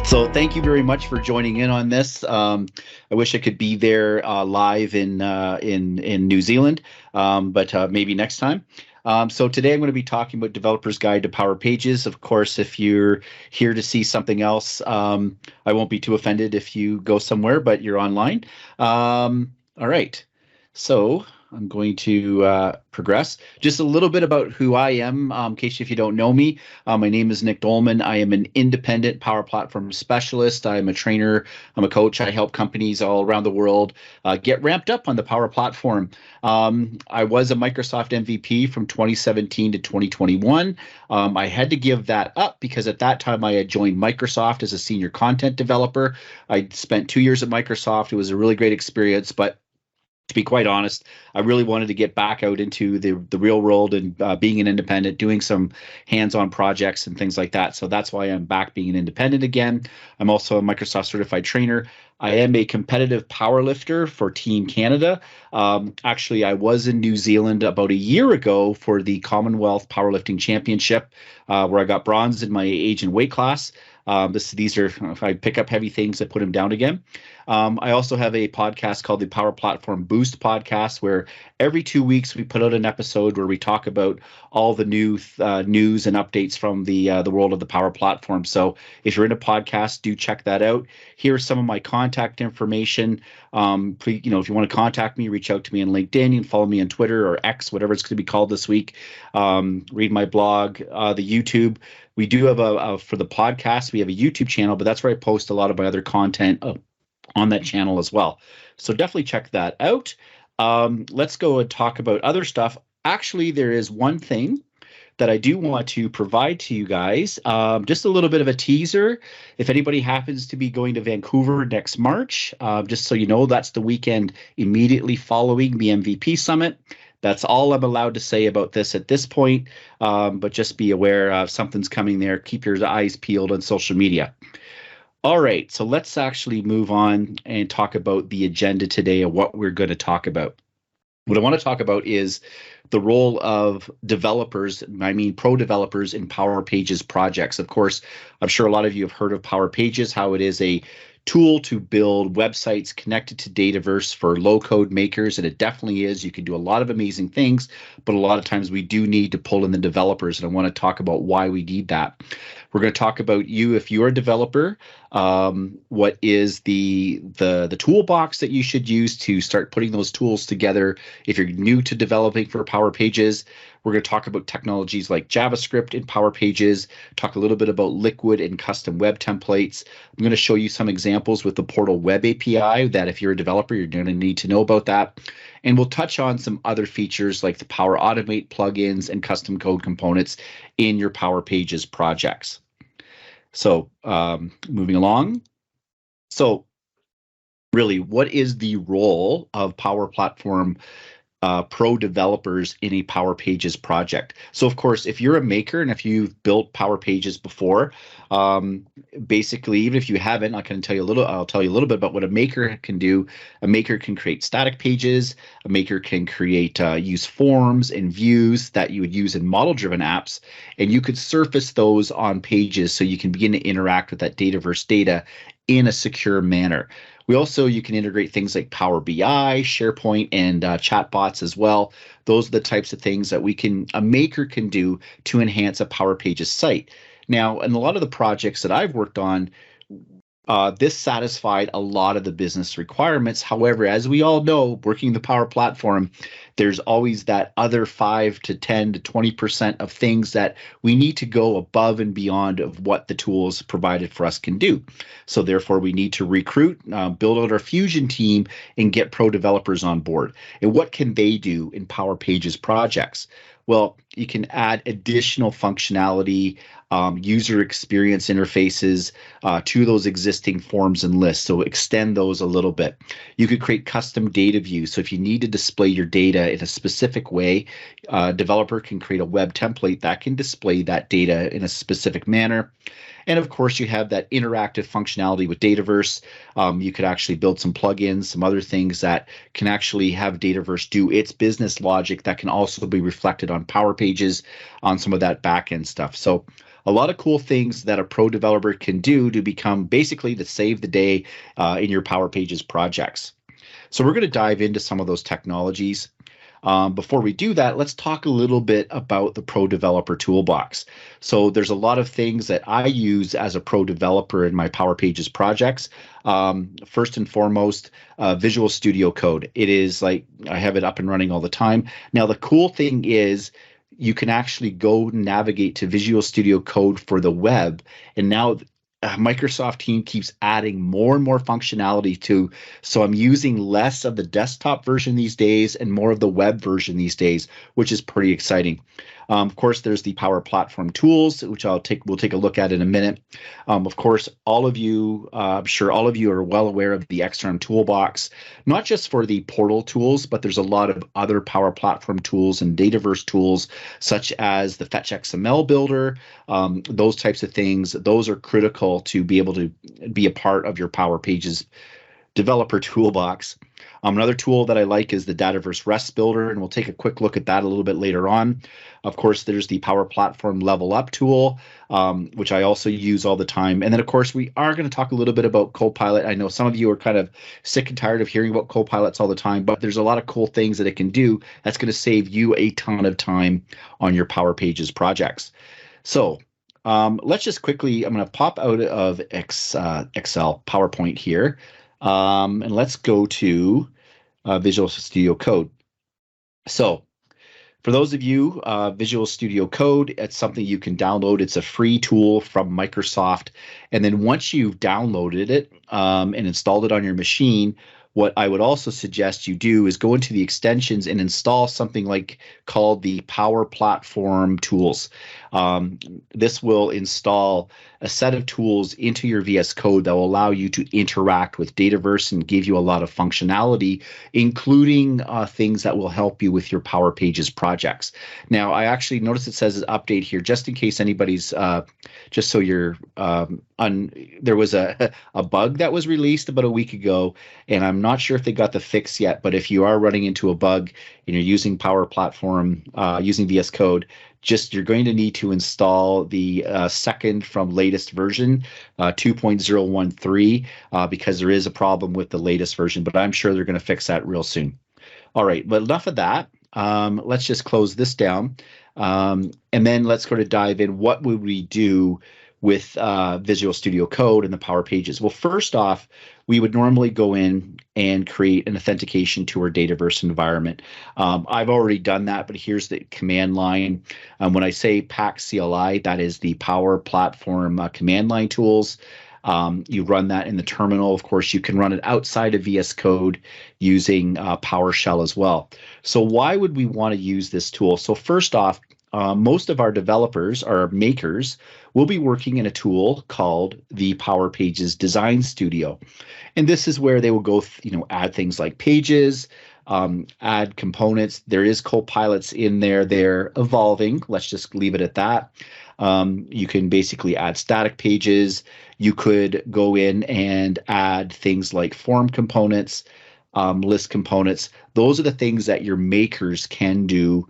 So thank you very much for joining in on this. I wish I could be there live in New Zealand, but maybe next time. So today I'm going to be talking about Developer's Guide to Power Pages. Of course, if you're here to see something else, I won't be too offended if you go somewhere, but you're online. All right. So I'm going to progress. Just a little bit about who I am, in case if you don't know me. My name is Nick Doleman. I am an independent Power Platform specialist. I'm a trainer. I'm a coach. I help companies all around the world get ramped up on the Power Platform. I was a Microsoft MVP from 2017 to 2021. I had to give that up because at that time I had joined Microsoft as a senior content developer. I spent 2 years at Microsoft. It was a really great experience, but to be quite honest, I really wanted to get back out into the real world and being an independent, doing some hands-on projects and things like that. So that's why I'm back being an independent again. I'm also a Microsoft certified trainer. I am a competitive powerlifter for Team Canada. Actually, I was in New Zealand about a year ago for the Commonwealth Powerlifting Championship, where I got bronze in my age and weight class. These are, if I pick up heavy things, I put them down again. I also have a podcast called the Power Platform Boost podcast, where every 2 weeks we put out an episode where we talk about all the new news and updates from the world of the Power Platform. So if you're into podcasts, do check that out. Here's some of my contact information. Please, if you want to contact me, reach out to me on LinkedIn. You can follow me on Twitter or X, whatever it's going to be called this week. Read my blog, the YouTube. We do have for the podcast, we have a YouTube channel, but that's where I post a lot of my other content on that channel as well. So definitely check that out. Let's go and talk about other stuff. Actually, there is one thing that I do want to provide to you guys, just a little bit of a teaser. If anybody happens to be going to Vancouver next March, just so you know, that's the weekend immediately following the MVP Summit. That's all I'm allowed to say about this at this point, but just be aware something's coming there. Keep your eyes peeled on social media. All right, so let's actually move on and talk about the agenda today and what we're going to talk about. What I want to talk about is the role of developers, pro developers in Power Pages projects. Of course, I'm sure a lot of you have heard of Power Pages, how it is a tool to build websites connected to Dataverse for low-code makers, and it definitely is. You can do a lot of amazing things, but a lot of times we do need to pull in the developers, and I want to talk about why we need that. We're going to talk about if you're a developer, what is the toolbox that you should use to start putting those tools together. If you're new to developing for Power Pages, we're going to talk about technologies like JavaScript in Power Pages, talk a little bit about Liquid and custom web templates. I'm going to show you some examples with the Portal Web API that if you're a developer, you're going to need to know about that. And we'll touch on some other features like the Power Automate plugins and custom code components in your Power Pages projects. So moving along. So really, what is the role of Power Platform pro developers in a Power Pages project? So of course, if you're a maker and if you've built Power Pages before, basically, even if you haven't, I'll tell you a little bit about what a maker can do. A maker can create static pages. A maker can create use forms and views that you would use in model-driven apps, and you could surface those on pages so you can begin to interact with that Dataverse data in a secure manner. You can integrate things like Power BI, SharePoint, and chatbots as well. Those are the types of things that a maker can do to enhance a Power Pages site. Now, in a lot of the projects that I've worked on, this satisfied a lot of the business requirements. However, as we all know, working the Power Platform, there's always that other 5 to 10 to 20% of things that we need to go above and beyond of what the tools provided for us can do. So therefore, we need to recruit, build out our Fusion team, and get pro developers on board. And what can they do in Power Pages projects? Well, you can add additional functionality, user experience interfaces to those existing forms and lists. So extend those a little bit. You could create custom data views. So if you need to display your data in a specific way, a developer can create a web template that can display that data in a specific manner. And of course, you have that interactive functionality with Dataverse. You could actually build some plugins, some other things that can actually have Dataverse do its business logic that can also be reflected on Power Pages on some of that backend stuff. So a lot of cool things that a pro developer can do to become basically to save the day in your Power Pages projects. So we're going to dive into some of those technologies. Before we do that, let's talk a little bit about the Pro Developer Toolbox. So there's a lot of things that I use as a pro developer in my Power Pages projects. First and foremost, Visual Studio Code. It is like I have it up and running all the time. Now, the cool thing is you can actually go navigate to Visual Studio Code for the web. And now Microsoft team keeps adding more and more functionality to, so I'm using less of the desktop version these days and more of the web version these days, which is pretty exciting. Of course, there's the Power Platform tools, which we'll take a look at in a minute. Of course, all of you, I'm sure all of you are well aware of the XRM toolbox, not just for the portal tools, but there's a lot of other Power Platform tools and Dataverse tools, such as the Fetch XML builder, those types of things. Those are critical to be able to be a part of your Power Pages developer toolbox. Another tool that I like is the Dataverse REST builder, and we'll take a quick look at that a little bit later on. Of course, there's the Power Platform Level Up tool, which I also use all the time. And then, of course, we are going to talk a little bit about Copilot. I know some of you are kind of sick and tired of hearing about Copilots all the time, but there's a lot of cool things that it can do that's going to save you a ton of time on your Power Pages projects. So let's just quickly, I'm going to pop out of Excel PowerPoint here. And let's go to Visual Studio Code. So for those of you, Visual Studio Code, it's something you can download. It's a free tool from Microsoft. And then once you've downloaded it and installed it on your machine, what I would also suggest you do is go into the extensions and install something like called the Power Platform tools. This will install a set of tools into your VS Code that will allow you to interact with Dataverse and give you a lot of functionality, including things that will help you with your Power Pages projects. Now, I actually noticed it says update here, just in case anybody's, just so you're, there was a bug that was released about a week ago, and I'm not sure if they got the fix yet, but if you are running into a bug and you're using Power Platform, using VS Code, you're going to need to install the second from latest version, 2.013, because there is a problem with the latest version, but I'm sure they're going to fix that real soon. All right, but enough of that. Let's just close this down, and then let's go to dive in. What would we do with Visual Studio Code and the Power Pages? Well, first off, we would normally go in and create an authentication to our Dataverse environment. I've already done that, but here's the command line. When I say pack CLI, that is the Power Platform command line tools. You run that in the terminal. Of course, you can run it outside of VS Code using PowerShell as well. So why would we want to use this tool? So first off, most of our developers, our makers, will be working in a tool called the Power Pages Design Studio. And this is where they will go, add things like pages, add components. There is Copilots in there. They're evolving. Let's just leave it at that. You can basically add static pages. You could go in and add things like form components, list components. Those are the things that your makers can do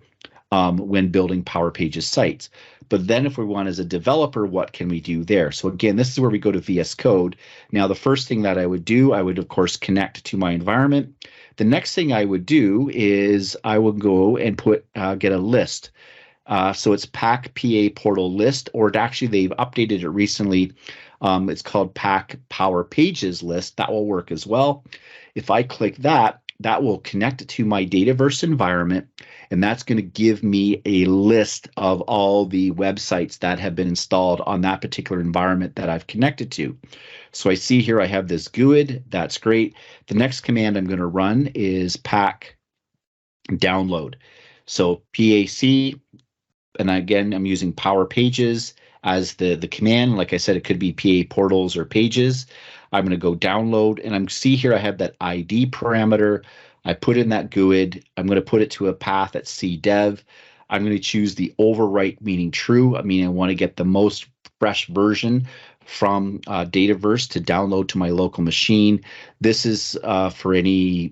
when building Power Pages sites. But then if we want as a developer, what can we do there? So again, this is where we go to VS Code. Now, the first thing that I would do, I would, of course, connect to my environment. The next thing I would do is I would go and get a list. So it's Pack PA Portal List, or actually they've updated it recently. It's called Pack Power Pages List. That will work as well. If I click that, that will connect it to my Dataverse environment, and that's going to give me a list of all the websites that have been installed on that particular environment that I've connected to. So I see here I have this GUID. That's great. The next command I'm going to run is pack download. So PAC, and again, I'm using Power Pages as the command. Like I said, it could be PA portals or pages. I'm going to go download, and I'm see here I have that ID parameter. I put in that GUID. I'm going to put it to a path at cdev. I'm going to choose the overwrite, meaning true. I mean, I want to get the most fresh version from Dataverse to download to my local machine. This is for any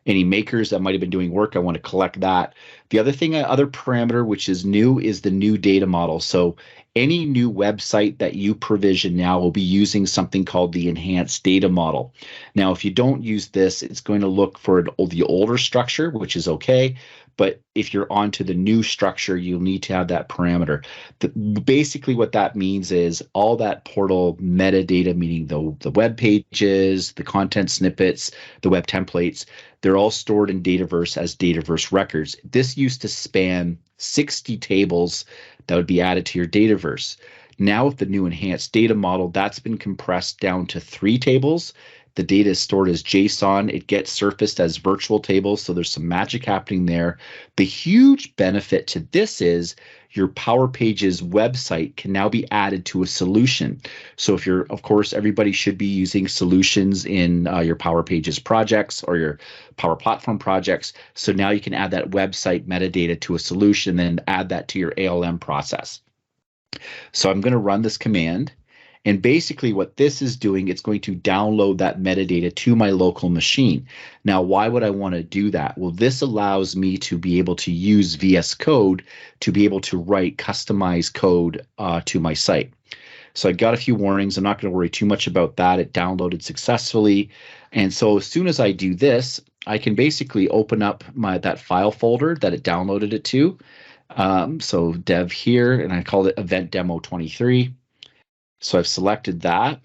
any makers that might have been doing work. I want to collect that. The other thing, other parameter, which is new, is the new data model. So any new website that you provision now will be using something called the enhanced data model. Now, if you don't use this, it's going to look for the older structure, which is okay. But if you're onto the new structure, you'll need to have that parameter. Basically, what that means is all that portal metadata, meaning the web pages, the content snippets, the web templates, they're all stored in Dataverse as Dataverse records. This used to span 60 tables that would be added to your Dataverse. Now with the new enhanced data model, that's been compressed down to 3 tables. The data is stored as JSON. It gets surfaced as virtual tables, so there's some magic happening there. The huge benefit to this is your Power Pages website can now be added to a solution. So if you're, of course, everybody should be using solutions in your Power Pages projects or your Power Platform projects. So now you can add that website metadata to a solution and then add that to your ALM process. So I'm going to run this command. And basically what this is doing, it's going to download that metadata to my local machine. Now, why would I want to do that? Well, this allows me to be able to use VS Code to be able to write customized code to my site. So I got a few warnings. I'm not going to worry too much about that. It downloaded successfully. And so as soon as I do this, I can basically open up that file folder that it downloaded it to. So dev here, and I called it event demo 23. So I've selected that.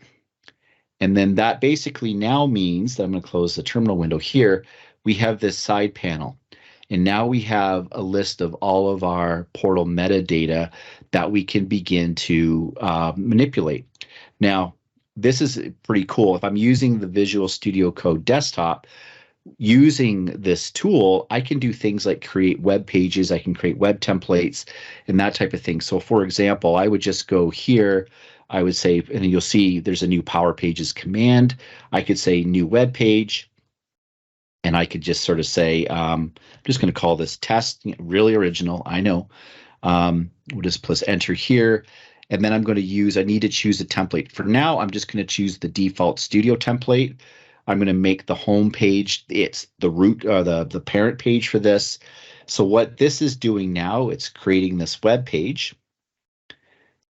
And then that basically now means that I'm going to close the terminal window here. We have this side panel. And now we have a list of all of our portal metadata that we can begin to manipulate. Now, this is pretty cool. If I'm using the Visual Studio Code desktop, using this tool, I can do things like create web pages, I can create web templates, and that type of thing. So for example, I would just go here, I would say, and you'll see there's a new Power Pages command. I could say new web page, and I could just sort of say, I'm just going to call this test, really original, I know. We'll just press enter here. And then I'm going to I need to choose a template. For now, I'm just going to choose the default studio template. I'm going to make the home page, it's the root, the parent page for this. So what this is doing now, it's creating this web page.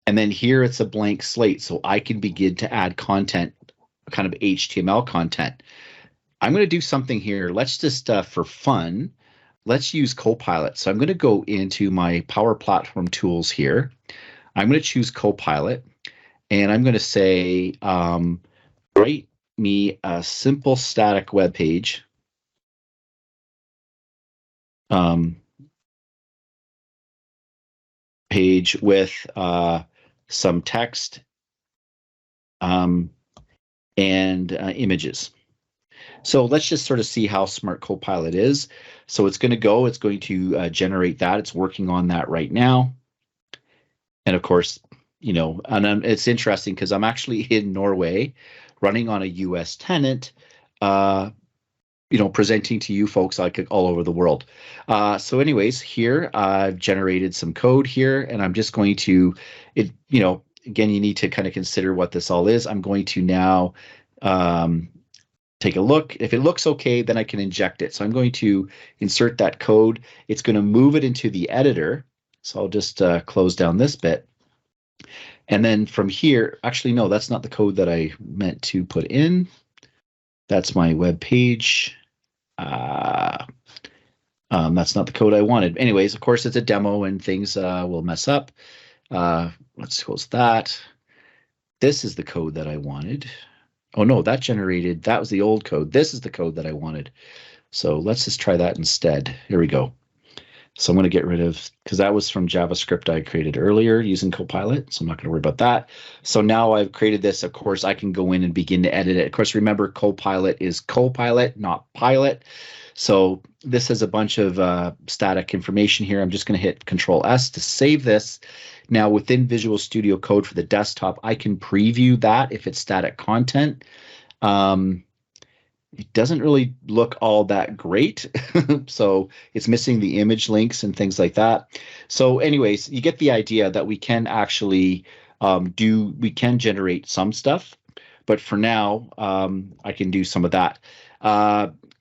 And then here it's a blank slate, so I can begin to add content, kind of HTML content. I'm going to do something here. Let's just, for fun, let's use Copilot. So I'm going to go into my Power Platform tools here. I'm going to choose Copilot, and I'm going to say, write me a simple static web page. Page with some text and images. So let's just sort of see how smart Copilot is. So it's going to generate that. It's working on that right now. And of course, and it's interesting because I'm actually in Norway running on a US tenant, presenting to you folks like all over the world. So anyways, here I've generated some code here, and I'm just going to, again, you need to kind of consider what this all is. I'm going to now take a look. If it looks okay, then I can inject it. So I'm going to insert that code. It's going to move it into the editor. So I'll just close down this bit. And then from here, actually, no, that's not the code that I meant to put in. That's my web page. That's not the code I wanted. Anyways, of course, it's a demo and things will mess up. Let's close that. This is the code that I wanted. Oh no, that was the old code. This is the code that I wanted. So let's just try that instead. Here we go. So I'm going to get rid of, because that was from JavaScript I created earlier using Copilot. So I'm not going to worry about that. So now I've created this. Of course, I can go in and begin to edit it. Of course, remember, Copilot is Copilot, not Pilot. So this has a bunch of static information here. I'm just going to hit Control S to save this. Now within Visual Studio Code for the desktop, I can preview that if it's static content. It doesn't really look all that great. So it's missing the image links and things like that. So anyways, you get the idea that we can actually we can generate some stuff, but for now, I can do some of that.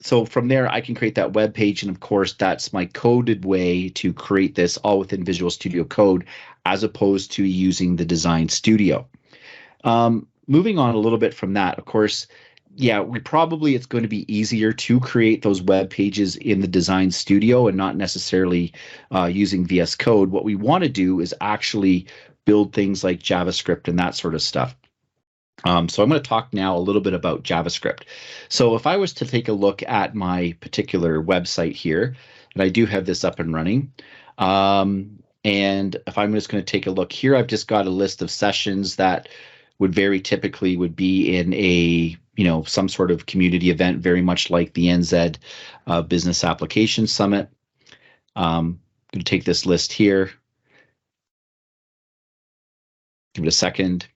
So from there, I can create that web page, and of course, that's my coded way to create this all within Visual Studio Code, as opposed to using the Design Studio. Moving on a little bit from that, of course, yeah, it's going to be easier to create those web pages in the Design Studio and not necessarily using VS Code. What we want to do is actually build things like JavaScript and that sort of stuff. So I'm going to talk now a little bit about JavaScript. So if I was to take a look at my particular website here, and I do have this up and running, and if I'm just going to take a look here, I've just got a list of sessions that would very typically would be in a, some sort of community event, very much like the NZ Business Application Summit. I'm going to take this list here. Give it a second.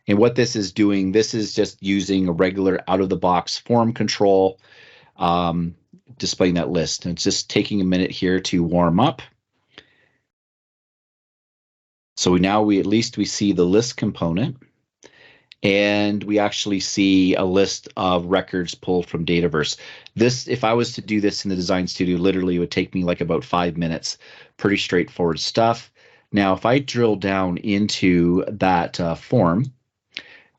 And what this is doing, this is just using a regular out-of-the-box form control, displaying that list. And it's just taking a minute here to warm up. So now we see the list component, and we actually see a list of records pulled from Dataverse. This, if I was to do this in the Design Studio, literally would take me like about 5 minutes. Pretty straightforward stuff. Now, if I drill down into that form,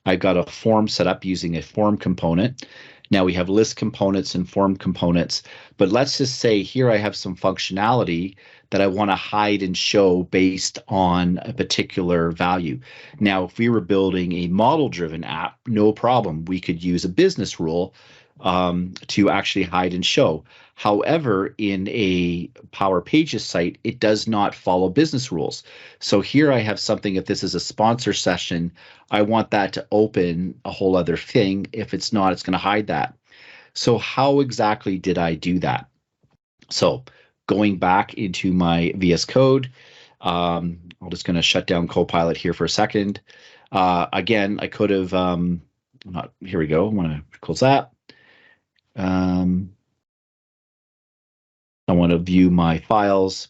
I've got a form set up using a form component. Now we have list components and form components, but let's just say here I have some functionality that I want to hide and show based on a particular value. Now, if we were building a model-driven app, no problem. We could use a business rule to actually hide and show. However, in a Power Pages site, it does not follow business rules. So here I have something, if this is a sponsor session, I want that to open a whole other thing. If it's not, it's going to hide that. So how exactly did I do that? So going back into my VS Code, I'm just going to shut down Copilot here for a second. Again, I could have, here we go. I want to close that. I want to view my files.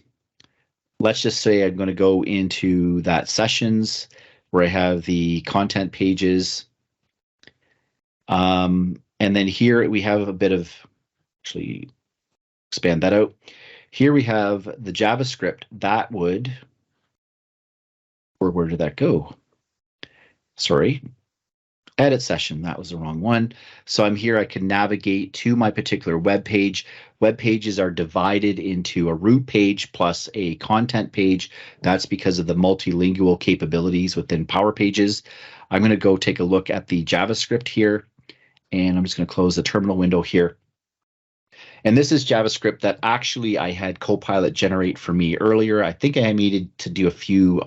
Let's just say I'm going to go into that sessions where I have the content pages. And then here we have a bit of, actually expand that out. Here we have the JavaScript that would, or where did that go? Sorry. Edit session, that was the wrong one. So I'm here, I can navigate to my particular web page. Web pages are divided into a root page plus a content page. That's because of the multilingual capabilities within Power Pages. I'm going to go take a look at the JavaScript here, and I'm just going to close the terminal window here. And this is JavaScript that actually I had Copilot generate for me earlier. I think I needed to do a few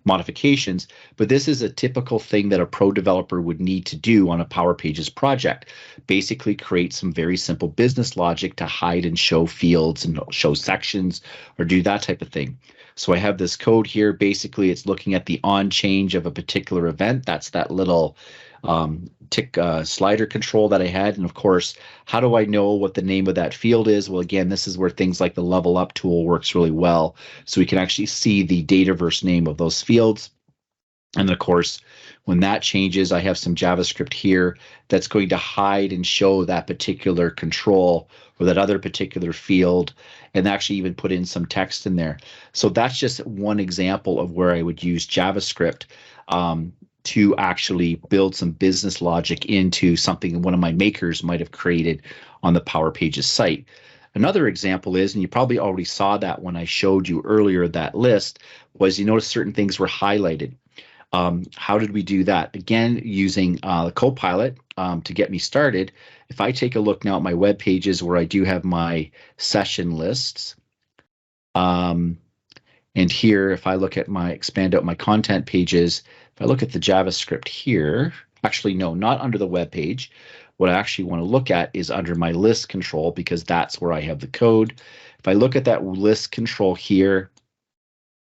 modifications, but this is a typical thing that a pro developer would need to do on a Power Pages project. Basically create some very simple business logic to hide and show fields and show sections or do that type of thing. So I have this code here. Basically, it's looking at the on change of a particular event. That's that little tick slider control that I had. And of course, how do I know what the name of that field is? Well, again, this is where things like the level up tool works really well. So we can actually see the Dataverse name of those fields. And of course, when that changes, I have some JavaScript here that's going to hide and show that particular control or that other particular field, and actually even put in some text in there. So that's just one example of where I would use JavaScript to actually build some business logic into something one of my makers might have created on the Power Pages site. Another example is, and you probably already saw that when I showed you earlier that list, was you notice certain things were highlighted. How did we do that? Again, using Copilot to get me started. If I take a look now at my web pages where I do have my session lists, and here, if I look at expand out my content pages, if I look at the JavaScript here, actually, no, not under the web page. What I actually want to look at is under my list control, because that's where I have the code. If I look at that list control here,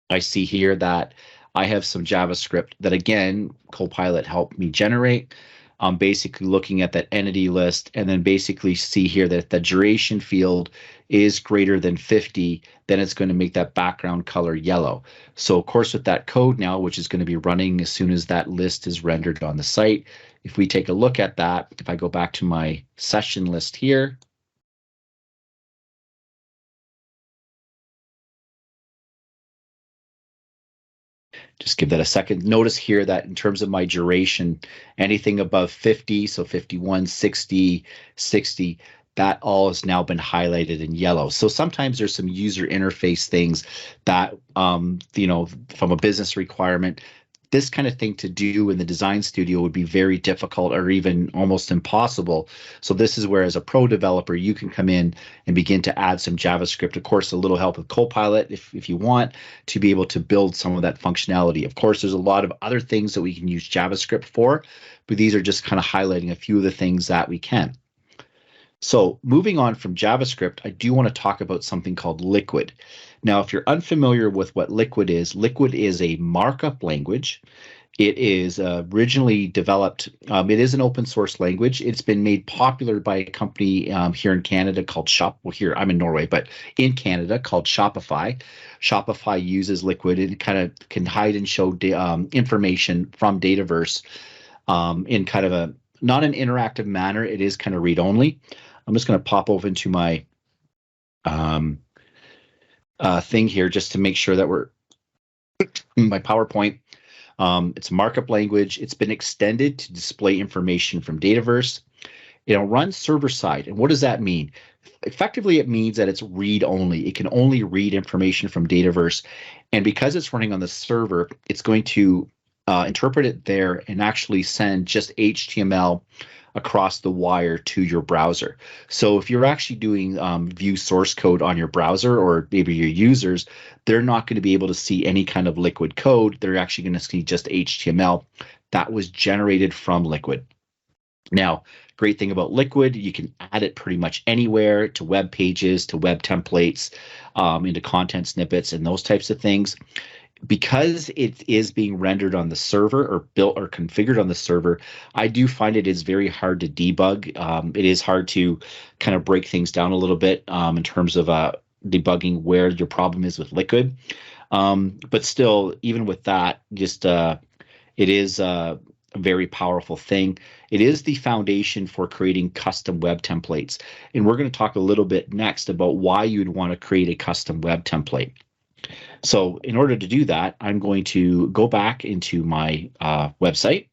I see here that I have some JavaScript that, again, Copilot helped me generate. I'm basically looking at that entity list and then basically see here that the duration field is greater than 50, then it's going to make that background color yellow. So of course, with that code now, which is going to be running as soon as that list is rendered on the site, if we take a look at that, if I go back to my session list here, just give that a second. Notice here that in terms of my duration, anything above 50, so 51, 60, 60, that all has now been highlighted in yellow. So sometimes there's some user interface things that, from a business requirement, this kind of thing to do in the design studio would be very difficult or even almost impossible. So this is where, as a pro developer, you can come in and begin to add some JavaScript. Of course, a little help with Copilot if you want to be able to build some of that functionality. Of course, there's a lot of other things that we can use JavaScript for, but these are just kind of highlighting a few of the things that we can. So moving on from JavaScript, I do want to talk about something called Liquid. Now, if you're unfamiliar with what Liquid is a markup language. It is originally developed, it is an open source language. It's been made popular by a company here in Canada called here, I'm in Norway, but in Canada called Shopify. Shopify uses Liquid and kind of can hide and show information from Dataverse in kind of a, not an interactive manner. It is kind of read-only. I'm just going to pop over into my thing here just to make sure that we're my PowerPoint. It's a markup language. It's been extended to display information from Dataverse. It'll run server side. And what does that mean? Effectively, it means that it's read only. It can only read information from Dataverse. And because it's running on the server, it's going to interpret it there and actually send just HTML across the wire to your browser. So if you're actually doing view source code on your browser, or maybe your users, they're not going to be able to see any kind of Liquid code. They're actually going to see just HTML that was generated from Liquid. Now, great thing about Liquid, you can add it pretty much anywhere, to web pages, to web templates, into content snippets and those types of things. Because it is being rendered on the server or built or configured on the server, I do find it is very hard to debug. It is hard to kind of break things down a little bit in terms of debugging where your problem is with Liquid. But still, even with that, just it is a very powerful thing. It is the foundation for creating custom web templates. And we're going to talk a little bit next about why you'd want to create a custom web template. So in order to do that, I'm going to go back into my website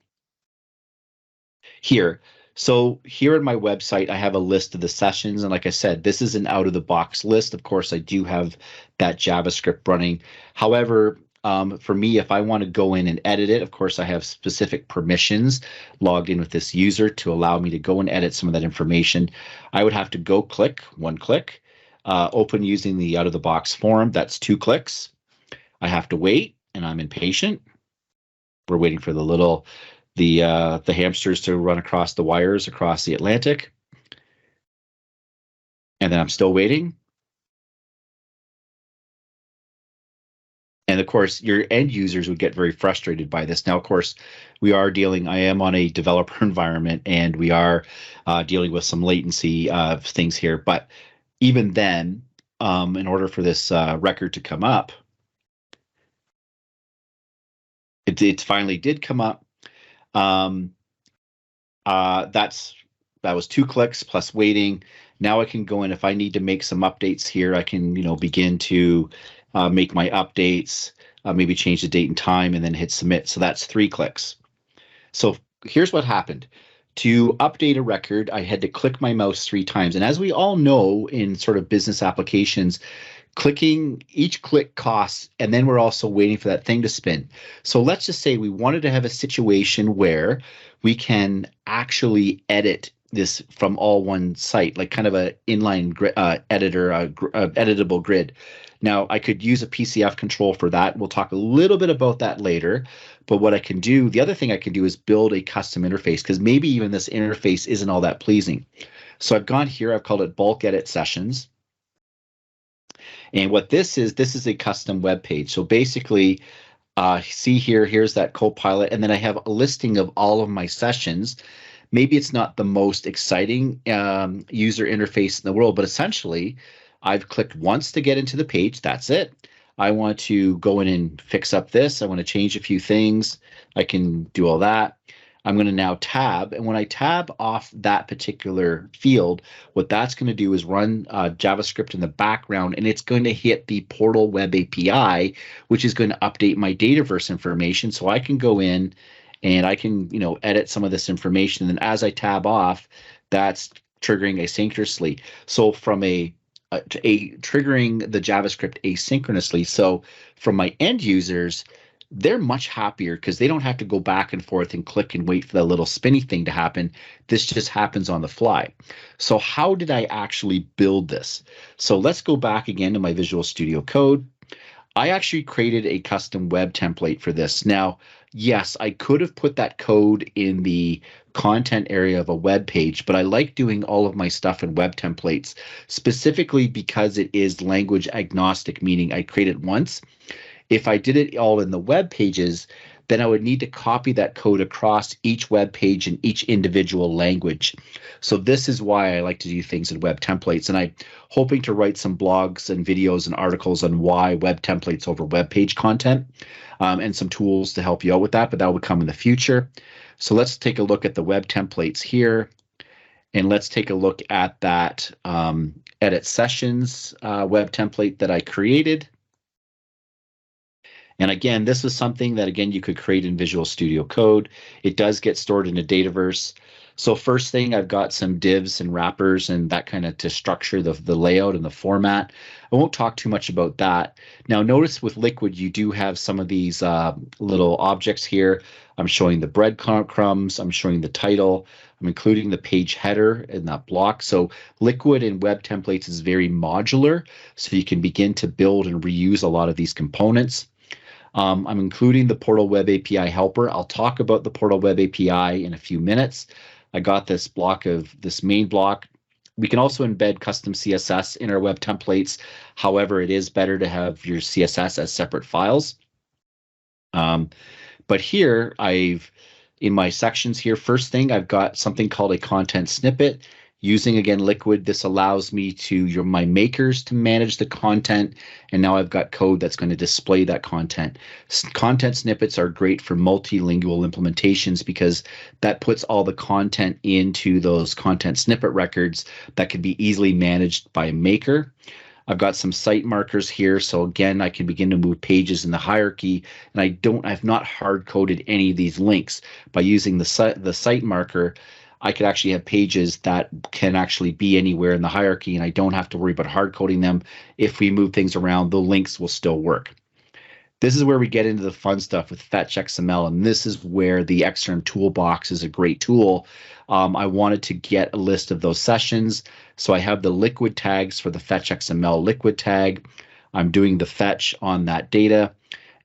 here. So here in my website, I have a list of the sessions. And like I said, this is an out-of-the-box list. Of course, I do have that JavaScript running. However, for me, if I want to go in and edit it, of course, I have specific permissions logged in with this user to allow me to go and edit some of that information. I would have to go one click, open using the out-of-the-box form. That's 2 clicks. I have to wait, and I'm impatient. We're waiting for the hamsters to run across the wires across the Atlantic. And then I'm still waiting. And of course, your end users would get very frustrated by this. Now, of course, I am on a developer environment, and we are dealing with some latency things here. But even then, in order for this record to come up, it finally did come up. That was 2 clicks plus waiting. Now I can go in. If I need to make some updates here, I can begin to make my updates, maybe change the date and time, and then hit submit. So that's 3 clicks. So here's what happened. To update a record, I had to click my mouse 3 times. And as we all know in sort of business applications, each click costs, and then we're also waiting for that thing to spin. So let's just say we wanted to have a situation where we can actually edit this from all one site, like kind of a inline editor, editable grid. Now, I could use a PCF control for that. We'll talk a little bit about that later. But what I can do, the other thing I can do is build a custom interface, because maybe even this interface isn't all that pleasing. So I've gone here, I've called it bulk edit sessions. And what this is a custom web page. So basically, see here, here's that Copilot, and then I have a listing of all of my sessions. maybe it's not the most exciting user interface in the world, but essentially I've clicked once to get into the page. That's it. I want to go in and fix up this. I want to change a few things. I can do all that. I'm going to now tab. And when I tab off that particular field, what that's going to do is run JavaScript in the background, and it's going to hit the Portal Web API, which is going to update my Dataverse information. So I can go in and I can, edit some of this information. And as I tab off, that's triggering asynchronously. So from a triggering the JavaScript asynchronously. So from my end users, they're much happier because they don't have to go back and forth and click and wait for the little spinny thing to happen. This just happens on the fly. So how did I actually build this? So let's go back again to my Visual Studio Code. I actually created a custom web template for this. Now, yes, I could have put that code in the content area of a web page, but I like doing all of my stuff in web templates, specifically because it is language agnostic, meaning I create it once. If I did it all in the web pages, then I would need to copy that code across each web page in each individual language. So this is why I like to do things in web templates. And I'm hoping to write some blogs and videos and articles on why web templates over web page content, and some tools to help you out with that, but that will come in the future. So let's take a look at the web templates here. And let's take a look at that edit sessions web template that I created. And again, this is something that, again, you could create in Visual Studio Code. It does get stored in a Dataverse. So first thing, I've got some divs and wrappers and that kind of to structure the layout and the format. I won't talk too much about that. Now, notice with Liquid, you do have some of these little objects here. I'm showing the breadcrumbs. I'm showing the title. I'm including the page header in that block. So Liquid in web templates is very modular, so you can begin to build and reuse a lot of these components. I'm including the Portal Web API helper. I'll talk about the Portal Web API in a few minutes. I got this block of this main block. We can also embed custom CSS in our web templates. However, it is better to have your CSS as separate files. But here in my sections here, first thing, I've got something called a content snippet. Using, again, Liquid, this allows me to my makers to manage the content, and now I've got code that's going to display that content. Content snippets are great for multilingual implementations because that puts all the content into those content snippet records that can be easily managed by a maker. I've got some site markers here, so again, I can begin to move pages in the hierarchy, and I've not hard-coded any of these links. By using the site marker, I could actually have pages that can actually be anywhere in the hierarchy, and I don't have to worry about hard coding them. If we move things around, the links will still work. This is where we get into the fun stuff with Fetch XML, and this is where the Xterm toolbox is a great tool. I wanted to get a list of those sessions, so I have the liquid tags for the Fetch XML liquid tag. I'm doing the fetch on that data.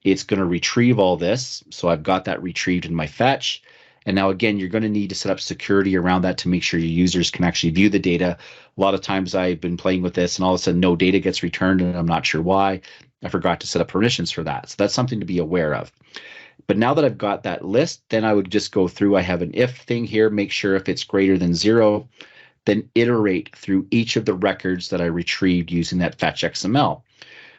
It's going to retrieve all this, so I've got that retrieved in my fetch. And now, again, you're going to need to set up security around that to make sure your users can actually view the data. A lot of times I've been playing with this and all of a sudden no data gets returned and I'm not sure why. I forgot to set up permissions for that. So that's something to be aware of. But now that I've got that list, then I would just go through. I have an if thing here, make sure if it's greater than 0, then iterate through each of the records that I retrieved using that Fetch XML.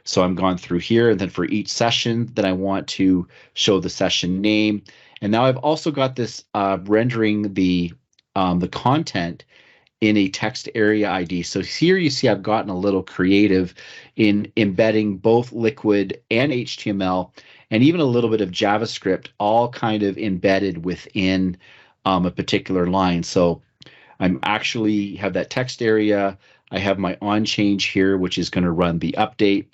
So I'm gone through here, and then for each session, then I want to show the session name. And now I've also got this rendering the content in a text area ID. So here you see I've gotten a little creative in embedding both Liquid and HTML and even a little bit of JavaScript all kind of embedded within a particular line. So I'm actually have that text area. I have my on change here, which is going to run the update.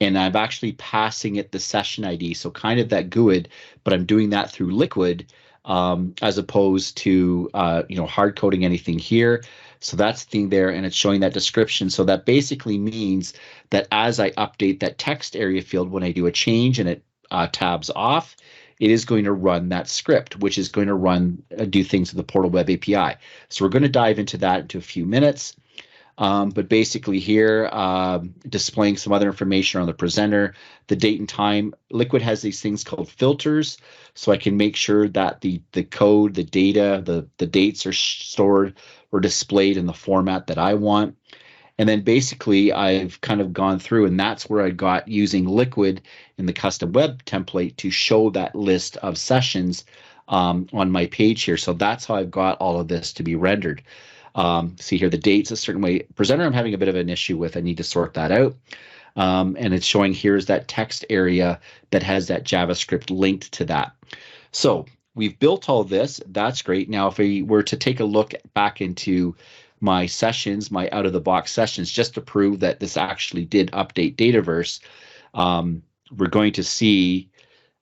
And I'm actually passing it the session ID, so kind of that GUID, but I'm doing that through Liquid as opposed to hard coding anything here. So that's the thing there, and it's showing that description. So that basically means that as I update that text area field, when I do a change and it tabs off, it is going to run that script, which is going to do things with the Portal Web API. So we're going to dive into that into a few minutes. But basically here, displaying some other information on the presenter, the date and time. Liquid has these things called filters, so I can make sure that the code, the data, the dates are stored or displayed in the format that I want. And then basically I've kind of gone through, and that's where I got using Liquid in the custom web template to show that list of sessions on my page here. So that's how I've got all of this to be rendered. See here, the dates a certain way. Presenter I'm having a bit of an issue with. I need to sort that out. And it's showing here's that text area that has that JavaScript linked to that. So we've built all this. That's great. Now, if we were to take a look back into my sessions, my out-of-the-box sessions, just to prove that this actually did update Dataverse, we're going to see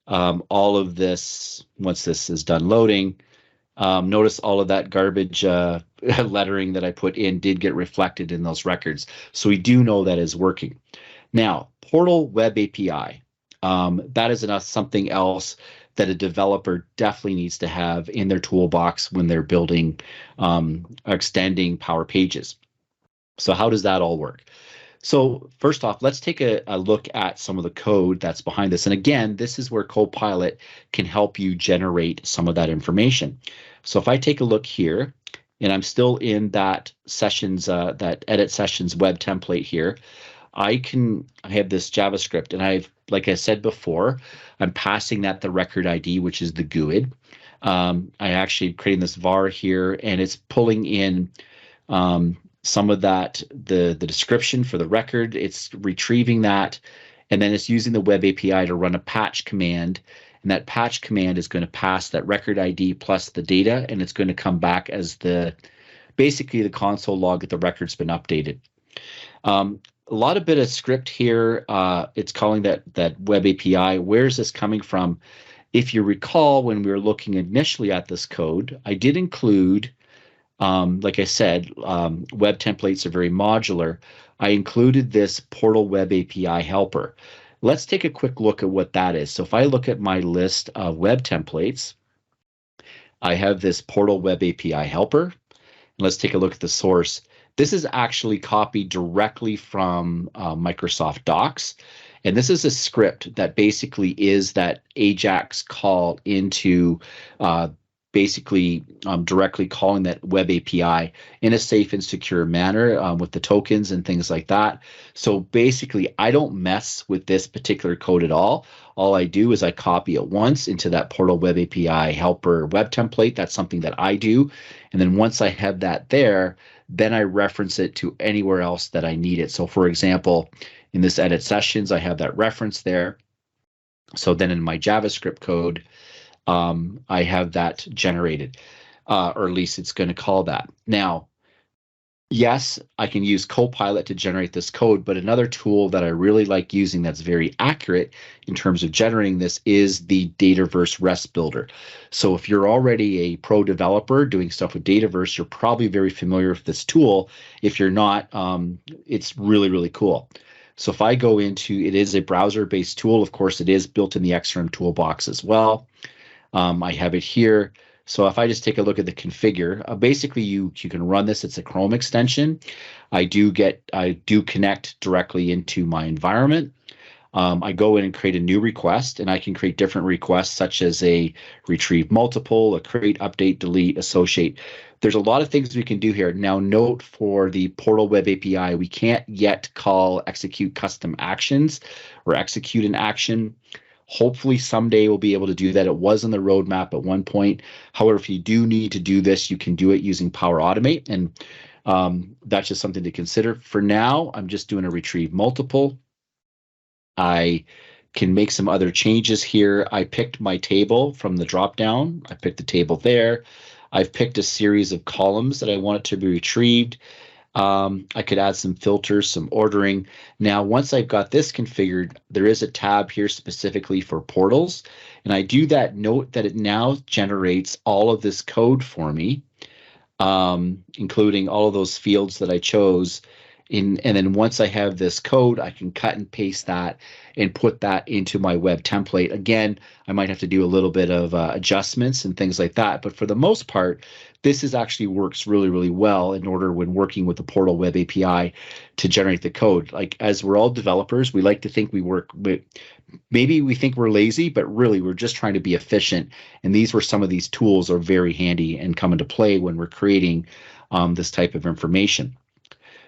all of this once this is done loading. Notice all of that garbage lettering that I put in did get reflected in those records. So we do know that is working. Now, Portal Web API, that is something else that a developer definitely needs to have in their toolbox when they're building, extending Power Pages. So how does that all work? So first off, let's take a look at some of the code that's behind this. And again, this is where Copilot can help you generate some of that information. So if I take a look here, and I'm still in that sessions, that edit sessions web template here, I have this JavaScript, and like I said before, I'm passing that the record ID, which is the GUID. I actually creating this var here, and it's pulling in some of that, the description for the record. It's retrieving that, and then it's using the web API to run a patch command. And that patch command is going to pass that record ID plus the data, and it's going to come back as basically the console log that the record's been updated. A lot of bit of script here. It's calling that web API. Where's this coming from? If you recall, when we were looking initially at this code, I did include, like I said, web templates are very modular. I included this Portal Web API helper. Let's take a quick look at what that is. So if I look at my list of web templates, I have this Portal Web API helper. Let's take a look at the source. This is actually copied directly from Microsoft Docs. And this is a script that basically is that AJAX call into basically directly calling that web API in a safe and secure manner with the tokens and things like that. So basically, I don't mess with this particular code at all. All I do is I copy it once into that Portal Web API helper web template. That's something that I do. And then once I have that there, then I reference it to anywhere else that I need it. So for example, in this edit sessions, I have that reference there. So then in my JavaScript code, I have that generated, or at least it's going to call that. Now, yes, I can use Copilot to generate this code, but another tool that I really like using that's very accurate in terms of generating this is the Dataverse REST Builder. So if you're already a pro developer doing stuff with Dataverse, you're probably very familiar with this tool. If you're not, it's really, really cool. So if I go into, it is a browser-based tool. Of course, it is built in the XRM toolbox as well. I have it here. So if I just take a look at the configure, basically you can run this. It's a Chrome extension. I do connect directly into my environment. I go in and create a new request, and I can create different requests such as a retrieve multiple, a create, update, delete, associate. There's a lot of things we can do here. Now note for the Portal Web API, we can't yet call execute custom actions or execute an action. Hopefully someday we'll be able to do that. It was on the roadmap at one point. However, if you do need to do this, you can do it using Power Automate, and that's just something to consider. For now, I'm just doing a retrieve multiple. I can make some other changes here. I picked my table from the dropdown. I picked the table there. I've picked a series of columns that I want it to be retrieved. I could add some filters, some ordering. Now, once I've got this configured, there is a tab here specifically for portals. And I do that, note that it now generates all of this code for me, including all of those fields that I chose. And then once I have this code, I can cut and paste that and put that into my web template. Again, I might have to do a little bit of adjustments and things like that, but for the most part, this is actually works really, really well in order when working with the Portal Web API to generate the code. Like, as we're all developers, we like to think we work, maybe we think we're lazy, but really we're just trying to be efficient. And these were some of these tools are very handy and come into play when we're creating this type of information.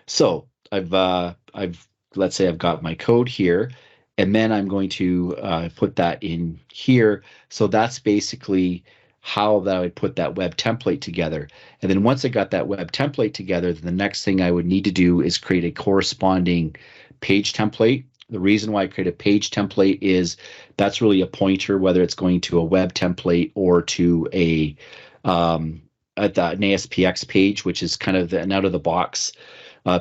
So let's say I've got my code here, and then I'm going to put that in here. So that's basically how that I would put that web template together. And then once I got that web template together, the next thing I would need to do is create a corresponding page template. The reason why I create a page template is that's really a pointer, whether it's going to a web template or to an ASPX page, which is kind of an out-of-the-box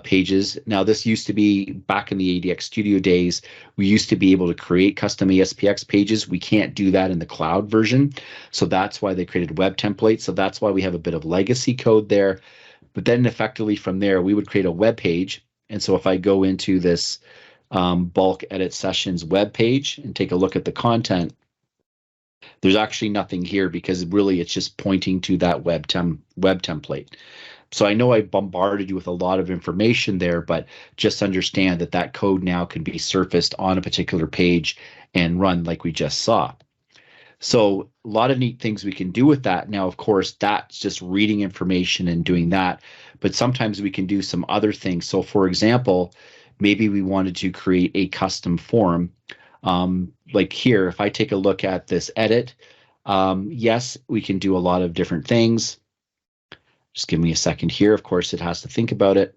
pages. Now, this used to be back in the ADX Studio days, we used to be able to create custom ASPX pages. We can't do that in the cloud version. So that's why they created web templates. So that's why we have a bit of legacy code there. But then effectively from there, we would create a web page. And so if I go into this bulk edit sessions web page and take a look at the content, there's actually nothing here because really it's just pointing to that web template. So I know I bombarded you with a lot of information there, but just understand that that code now can be surfaced on a particular page and run like we just saw. So a lot of neat things we can do with that. Now, of course, that's just reading information and doing that, but sometimes we can do some other things. So for example, maybe we wanted to create a custom form. Like here, if I take a look at this edit, yes, we can do a lot of different things. Just give me a second here. Of course, it has to think about it.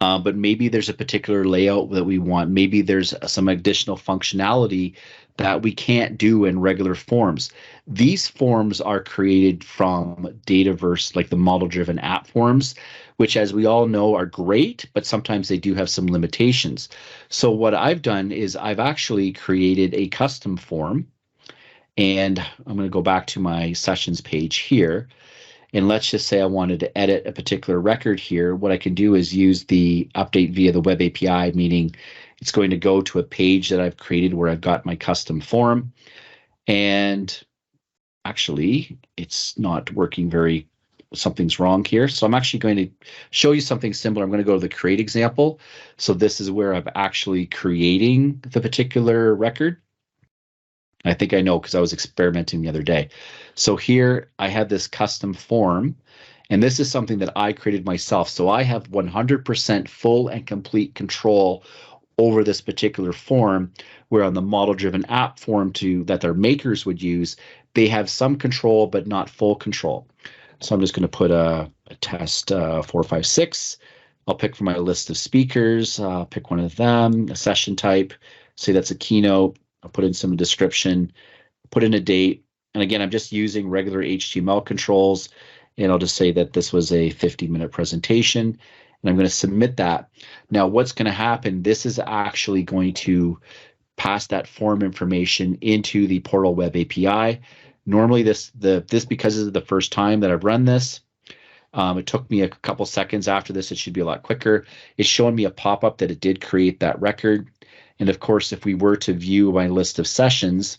But maybe there's a particular layout that we want. Maybe there's some additional functionality that we can't do in regular forms. These forms are created from Dataverse, like the model-driven app forms, which, as we all know, are great, but sometimes they do have some limitations. So what I've done is I've actually created a custom form, and I'm going to go back to my sessions page here. And let's just say I wanted to edit a particular record here. What I can do is use the update via the web API, meaning it's going to go to a page that I've created where I've got my custom form. And actually, it's not working something's wrong here. So I'm actually going to show you something similar. I'm going to go to the create example. So this is where I'm actually creating the particular record. I think I know because I was experimenting the other day. So here I have this custom form, and this is something that I created myself. So I have 100% full and complete control over this particular form, where on the model-driven app form that their makers would use, they have some control but not full control. So I'm just going to put a test 456. I'll pick from my list of speakers, pick one of them, a session type, say that's a keynote. I'll put in some description, put in a date. And again, I'm just using regular HTML controls. And I'll just say that this was a 50-minute presentation. And I'm going to submit that. Now, what's going to happen, this is actually going to pass that form information into the Portal Web API. Normally, this because this is the first time that I've run this, it took me a couple seconds. After this, it should be a lot quicker. It's showing me a pop-up that it did create that record. And of course, if we were to view my list of sessions,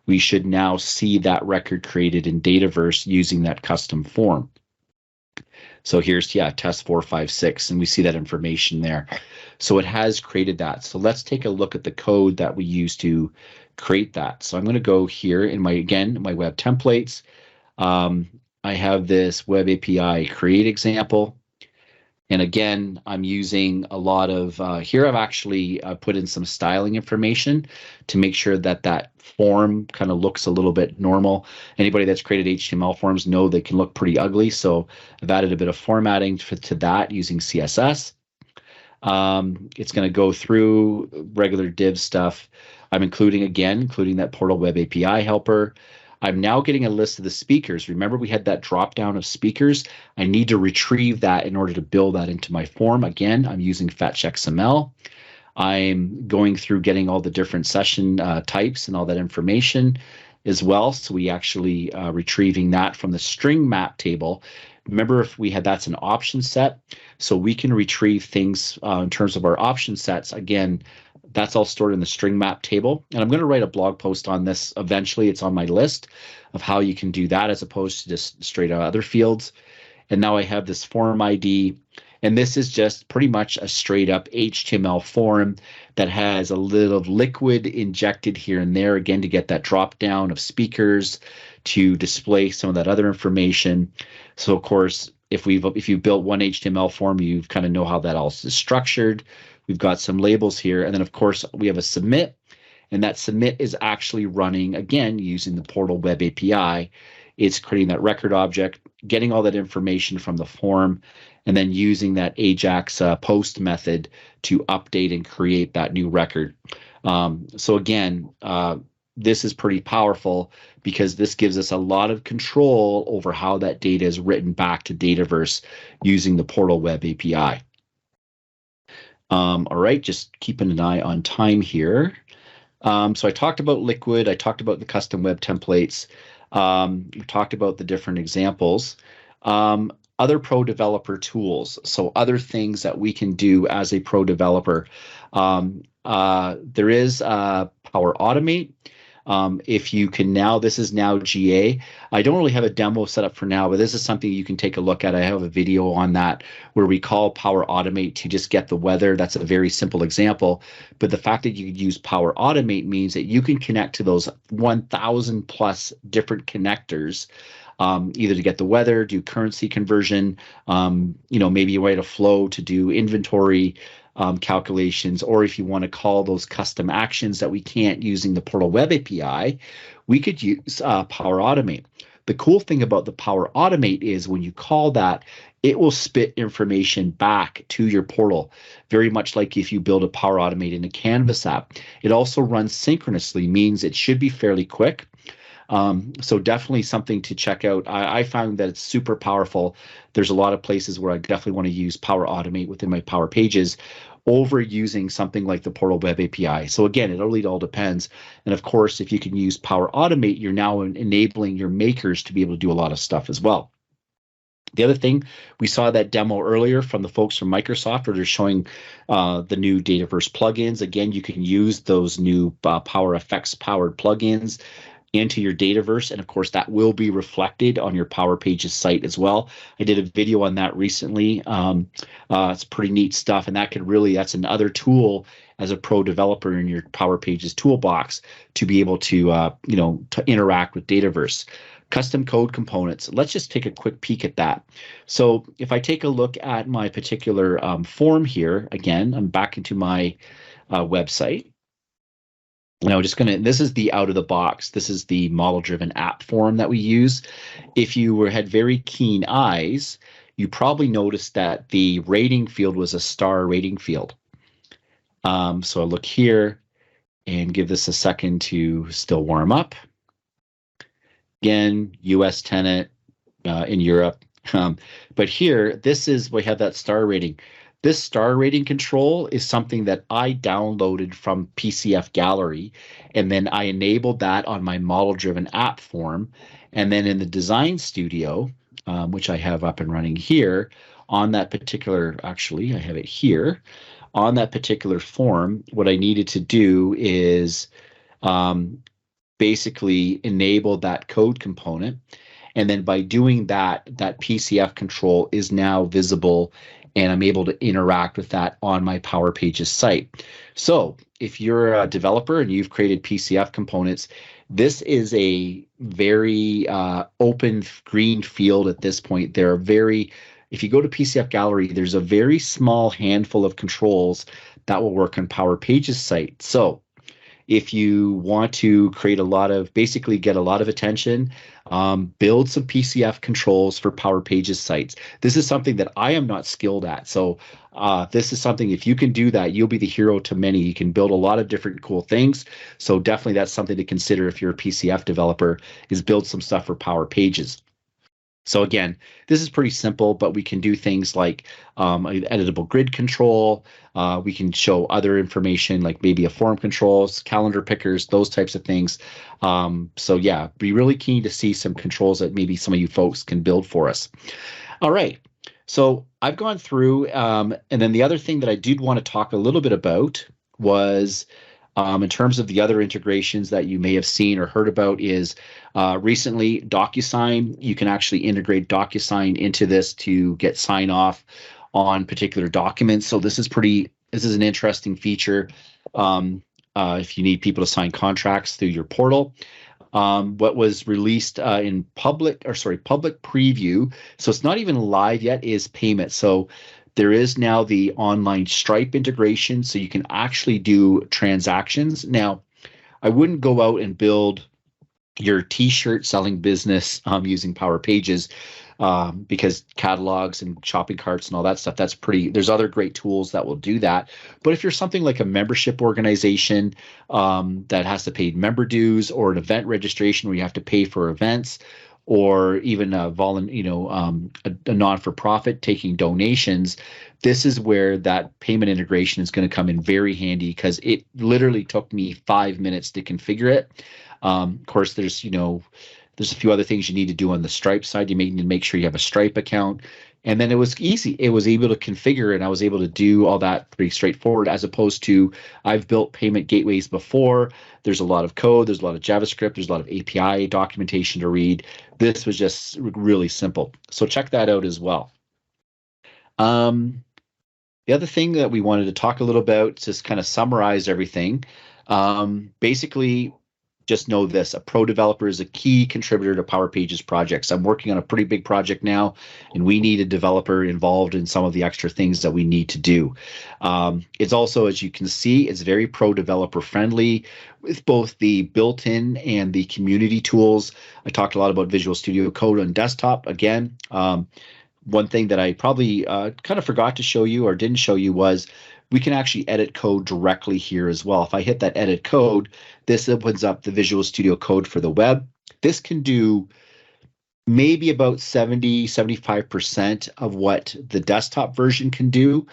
we should now see that record created in Dataverse using that custom form. So here's, test 456, and we see that information there. So it has created that. So let's take a look at the code that we use to create that. So I'm going to go here in my web templates. I have this web API create example. And again, I'm using a lot of, here I've actually put in some styling information to make sure that that form kind of looks a little bit normal. Anybody that's created HTML forms know they can look pretty ugly. So I've added a bit of formatting to that using CSS. It's going to go through regular div stuff. I'm including that Portal Web API helper. I'm now getting a list of the speakers. Remember, we had that drop down of speakers. I need to retrieve that in order to build that into my form. Again, I'm using Fetch XML. I'm going through getting all the different session types and all that information as well. So we actually retrieving that from the string map table. remember if we had that's an option set, so we can retrieve things in terms of our option sets. Again, that's all stored in the string map table. And I'm going to write a blog post on this eventually. It's on my list of how you can do that as opposed to just straight out other fields. And now I have this form ID, and this is just pretty much a straight up HTML form that has a little liquid injected here and there, again, to get that drop down of speakers to display some of that other information. So of course, if you built one HTML form, you kind of know how that all is structured. We've got some labels here, and then of course we have a submit, and that submit is actually running again using the Portal Web API. It's creating that record object, getting all that information from the form, and then using that Ajax post method to update and create that new record. So again, this is pretty powerful because this gives us a lot of control over how that data is written back to Dataverse using the Portal Web API. All right, just keeping an eye on time here. So I talked about Liquid, I talked about the custom web templates, we talked about the different examples. Other pro developer tools, so other things that we can do as a pro developer. There is Power Automate. If you can now, this is now GA. I don't really have a demo set up for now, but this is something you can take a look at. I have a video on that where we call Power Automate to just get the weather. That's a very simple example. But the fact that you could use Power Automate means that you can connect to those 1,000 plus different connectors, either to get the weather, do currency conversion, maybe you write a flow to do inventory calculations, or if you want to call those custom actions that we can't using the Portal Web API, we could use Power Automate. The cool thing about the Power Automate is when you call that, it will spit information back to your portal, very much like if you build a Power Automate in a Canvas app. It also runs synchronously, means it should be fairly quick. So definitely something to check out. I found that it's super powerful. There's a lot of places where I definitely want to use Power Automate within my Power Pages over using something like the Portal Web API. So again, it really all depends. And of course, if you can use Power Automate, you're now enabling your makers to be able to do a lot of stuff as well. The other thing, we saw that demo earlier from the folks from Microsoft where they're showing the new Dataverse plugins. Again, you can use those new Power Effects powered plugins into your Dataverse, and of course that will be reflected on your Power Pages site as well. I did a video on that recently. It's pretty neat stuff, and that could really, that's another tool as a pro developer in your Power Pages toolbox to be able to to interact with Dataverse. Custom code components. Let's just take a quick peek at that. So if I take a look at my particular form here, again, I'm back into my website. Now, this is the out of the box. This is the model-driven app form that we use. If you had very keen eyes, you probably noticed that the rating field was a star rating field. So I'll look here and give this a second to still warm up. Again, US tenant in Europe. But here, we have that star rating. This star rating control is something that I downloaded from PCF Gallery, and then I enabled that on my model-driven app form. And then in the Design Studio, which I have up and running here, on that particular, actually, I have it here, on that particular form, what I needed to do is basically enable that code component. And then by doing that, that PCF control is now visible, and I'm able to interact with that on my Power Pages site. So if you're a developer and you've created PCF components, this is a very open green field at this point. If you go to PCF Gallery, there's a very small handful of controls that will work on Power Pages site. So if you want to basically get a lot of attention, build some PCF controls for Power Pages sites. This is something that I am not skilled at. So this is something, if you can do that, you'll be the hero to many. You can build a lot of different cool things. So definitely that's something to consider if you're a PCF developer, is build some stuff for Power Pages. So again, this is pretty simple, but we can do things like editable grid control. We can show other information like maybe a form controls, calendar pickers, those types of things. So yeah, be really keen to see some controls that maybe some of you folks can build for us. All right. So I've gone through, and then the other thing that I did want to talk a little bit about was in terms of the other integrations that you may have seen or heard about is recently DocuSign. You can actually integrate DocuSign into this to get sign off on particular documents. So this is an interesting feature if you need people to sign contracts through your portal. What was released in public preview, so it's not even live yet, is payment. So there is now the online Stripe integration, so you can actually do transactions. Now, I wouldn't go out and build your t-shirt selling business using Power Pages because catalogs and shopping carts and all that stuff, there's other great tools that will do that. But if you're something like a membership organization that has to pay member dues, or an event registration where you have to pay for events, or even a non-for-profit taking donations, this is where that payment integration is going to come in very handy, because it literally took me 5 minutes to configure it. Of course, there's a few other things you need to do on the Stripe side. You need to make sure you have a Stripe account. And then it was easy. It was able to configure, and I was able to do all that pretty straightforward, as opposed to I've built payment gateways before. There's a lot of code, there's a lot of JavaScript, there's a lot of API documentation to read. This was just really simple. So check that out as well. The other thing that we wanted to talk a little about, just kind of summarize everything. Basically, just know this: a pro developer is a key contributor to Power Pages projects. I'm working on a pretty big project now, and we need a developer involved in some of the extra things that we need to do. It's also, as you can see, it's very pro developer friendly with both the built-in and the community tools. I talked a lot about Visual Studio Code on desktop. Again, one thing that I probably kind of forgot to show you or didn't show you was we can actually edit code directly here as well. If I hit that edit code, this opens up the Visual Studio Code for the web. This can do maybe about 75% of what the desktop version can do.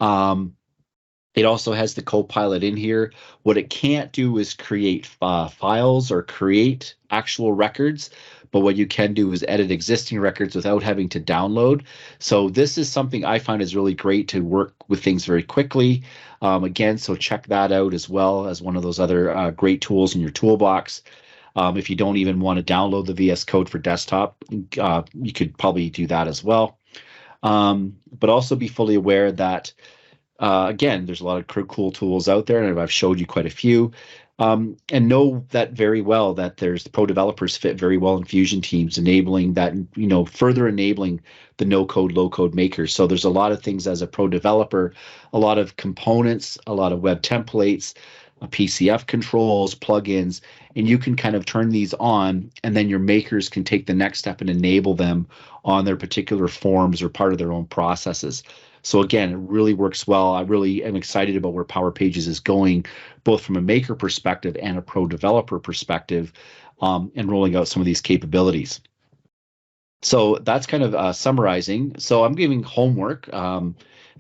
It also has the Copilot in here. What it can't do is create files or create actual records, but what you can do is edit existing records without having to download. So this is something I find is really great to work with things very quickly. Again, so check that out as well as one of those other great tools in your toolbox. If you don't even want to download the VS Code for desktop, you could probably do that as well. But also be fully aware that again, there's a lot of cool tools out there, and I've showed you quite a few. And know that very well that there's the pro developers fit very well in Fusion teams, enabling that, further enabling the no code, low code makers. So there's a lot of things as a pro developer, a lot of components, a lot of web templates, PCF controls, plugins, and you can kind of turn these on, and then your makers can take the next step and enable them on their particular forms or part of their own processes. So again, it really works well. I really am excited about where Power Pages is going, both from a maker perspective and a pro developer perspective, and rolling out some of these capabilities. So that's kind of summarizing. So I'm giving homework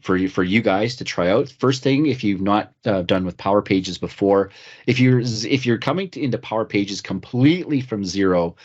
for you guys to try out. First thing, if you've not done with Power Pages before, if you're coming into Power Pages completely from zero,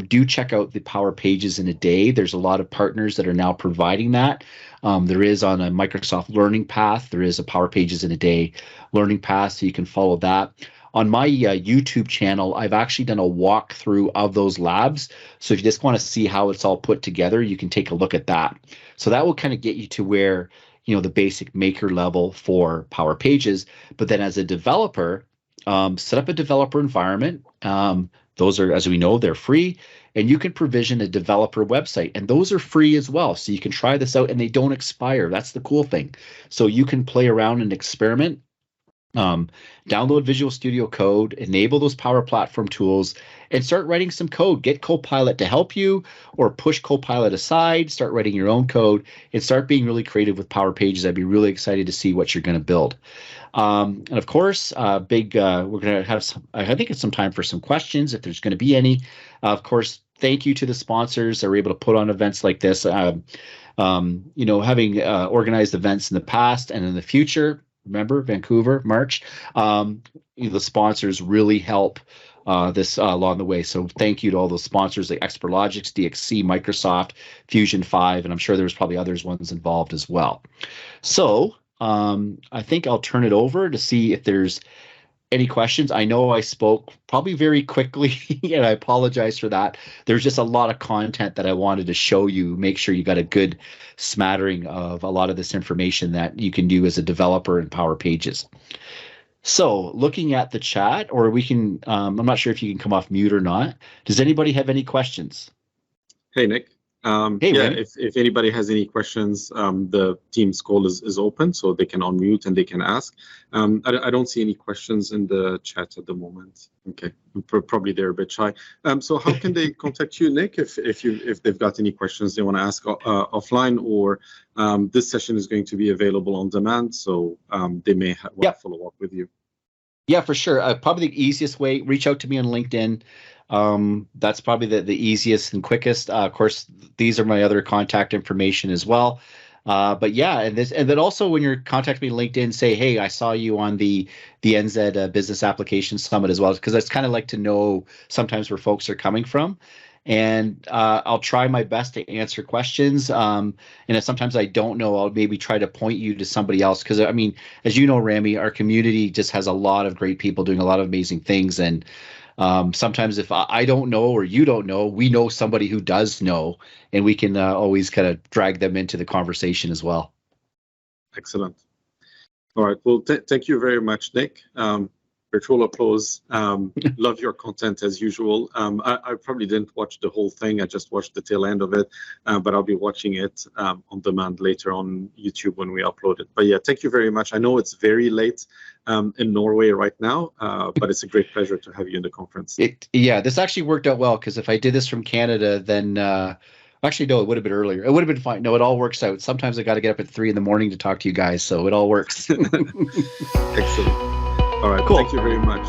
do check out the Power Pages in a Day. There's a lot of partners that are now providing that. There is on a Microsoft Learning Path, there is a Power Pages in a Day learning path, so you can follow that. On my YouTube channel, I've actually done a walkthrough of those labs. So if you just want to see how it's all put together, you can take a look at that. So that will kind of get you to where, the basic maker level for Power Pages. But then as a developer, set up a developer environment. Those are, as we know, they're free. And you can provision a developer website, and those are free as well. So you can try this out, and they don't expire. That's the cool thing. So you can play around and experiment. Download Visual Studio Code, enable those Power Platform tools, and start writing some code. Get Copilot to help you, or push Copilot aside, start writing your own code, and start being really creative with Power Pages. I'd be really excited to see what you're going to build. And of course, we're going to have I think it's some time for some questions if there's going to be any. Of course, thank you to the sponsors that are able to put on events like this. Having organized events in the past and in the future. Remember, Vancouver, March. The sponsors really help this along the way. So thank you to all those sponsors like Experlogics, DXC, Microsoft, Fusion 5, and I'm sure there's probably others ones involved as well. So I think I'll turn it over to see if there's any questions. I know I spoke probably very quickly, and I apologize for that. There's just a lot of content that I wanted to show you, make sure you got a good smattering of a lot of this information that you can do as a developer in Power Pages. So looking at the chat, or we can, I'm not sure if you can come off mute or not. Does anybody have any questions? Hey, Nick. Hey, yeah, Randy. if anybody has any questions, the Teams call is open, so they can unmute and they can ask. I don't see any questions in the chat at the moment. Okay, probably they're a bit shy. So how can they contact you, Nick, if they've got any questions they want to ask offline, or this session is going to be available on demand, so they may want to follow up with you. Yeah, for sure. Probably the easiest way, reach out to me on LinkedIn. That's probably the easiest and quickest. Of course, these are my other contact information as well. But yeah, and then also when you're contacting me on LinkedIn, say, hey, I saw you on the NZ Business Application Summit as well, because it's kind of like to know sometimes where folks are coming from. And I'll try my best to answer questions. And if sometimes I don't know, I'll maybe try to point you to somebody else. Because, I mean, as you know, Rami, our community just has a lot of great people doing a lot of amazing things. And sometimes if I don't know or you don't know, we know somebody who does know, and we can always kind of drag them into the conversation as well. Excellent. All right. Well, thank you very much, Nick. Virtual applause. Love your content as usual. I probably didn't watch the whole thing. I just watched the tail end of it, but I'll be watching it on demand later on YouTube when we upload it. But yeah, thank you very much. I know it's very late in Norway right now, but it's a great pleasure to have you in the conference. Yeah, this actually worked out well, because if I did this from Canada, then actually, no, it would have been earlier. It would have been fine. No, it all works out. Sometimes I got to get up at 3 a.m. to talk to you guys, so it all works. Excellent. All right. Cool. Thank you very much.